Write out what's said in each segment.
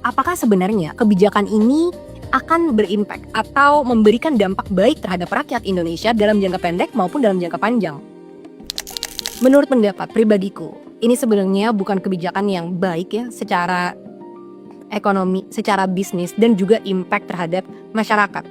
apakah sebenarnya kebijakan ini akan berimpact atau memberikan dampak baik terhadap rakyat Indonesia dalam jangka pendek maupun dalam jangka panjang? Menurut pendapat pribadiku, ini sebenarnya bukan kebijakan yang baik ya secara ekonomi, secara bisnis, dan juga impact terhadap masyarakat.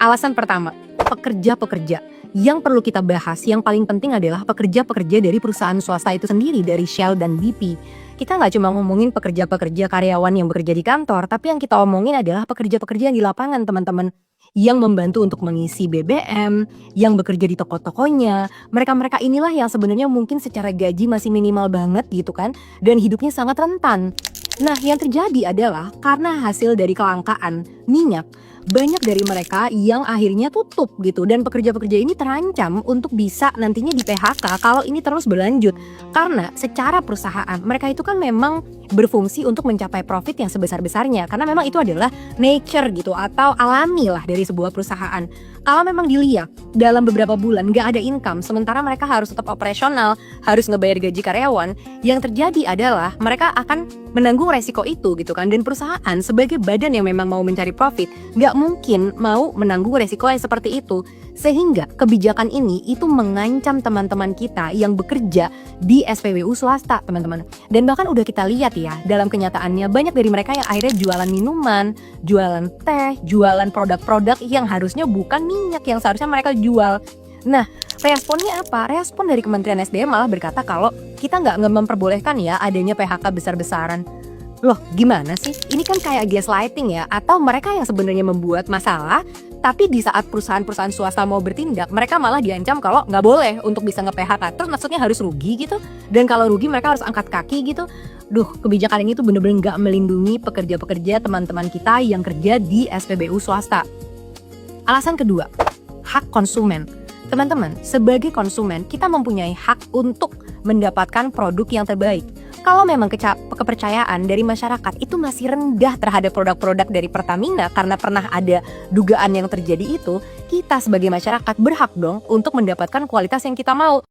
Alasan pertama, pekerja-pekerja. Yang perlu kita bahas, yang paling penting adalah pekerja-pekerja dari perusahaan swasta itu sendiri, dari Shell dan BP. Kita nggak cuma ngomongin pekerja-pekerja karyawan yang bekerja di kantor, tapi yang kita omongin adalah pekerja-pekerja yang di lapangan, teman-teman. Yang membantu untuk mengisi BBM, yang bekerja di toko-tokonya. Mereka-mereka inilah yang sebenarnya mungkin secara gaji masih minimal banget gitu kan, dan hidupnya sangat rentan. Nah, yang terjadi adalah karena hasil dari kelangkaan minyak, banyak dari mereka yang akhirnya tutup gitu, dan pekerja-pekerja ini terancam untuk bisa nantinya di PHK kalau ini terus berlanjut. Karena secara perusahaan mereka itu kan memang berfungsi untuk mencapai profit yang sebesar-besarnya, karena memang itu adalah nature gitu atau alami lah dari sebuah perusahaan. Kalau memang dilihat dalam beberapa bulan gak ada income, sementara mereka harus tetap operasional, harus ngebayar gaji karyawan, yang terjadi adalah mereka akan menanggung resiko itu gitu kan. Dan perusahaan sebagai badan yang memang mau mencari profit gak mungkin mau menanggung resiko yang seperti itu. Sehingga kebijakan ini itu mengancam teman-teman kita yang bekerja di SPBU swasta, teman-teman. Dan bahkan udah kita lihat ya, dalam kenyataannya banyak dari mereka yang akhirnya jualan minuman, jualan teh, jualan produk-produk yang harusnya bukan minyak yang seharusnya mereka jual. Nah, responnya apa? Respon dari Kementerian SDM malah berkata kalau kita nggak memperbolehkan ya adanya PHK besar-besaran. Loh, gimana sih? Ini kan kayak gaslighting ya? Atau mereka yang sebenarnya membuat masalah, tapi di saat perusahaan-perusahaan swasta mau bertindak, mereka malah diancam kalau nggak boleh untuk bisa nge-PHK. Terus maksudnya harus rugi gitu? Dan kalau rugi mereka harus angkat kaki gitu? Duh, kebijakan ini tuh bener-bener nggak melindungi pekerja-pekerja teman-teman kita yang kerja di SPBU swasta. Alasan kedua, hak konsumen. Teman-teman, sebagai konsumen, kita mempunyai hak untuk mendapatkan produk yang terbaik. Kalau memang kepercayaan dari masyarakat itu masih rendah terhadap produk-produk dari Pertamina karena pernah ada dugaan yang terjadi itu, kita sebagai masyarakat berhak dong untuk mendapatkan kualitas yang kita mau.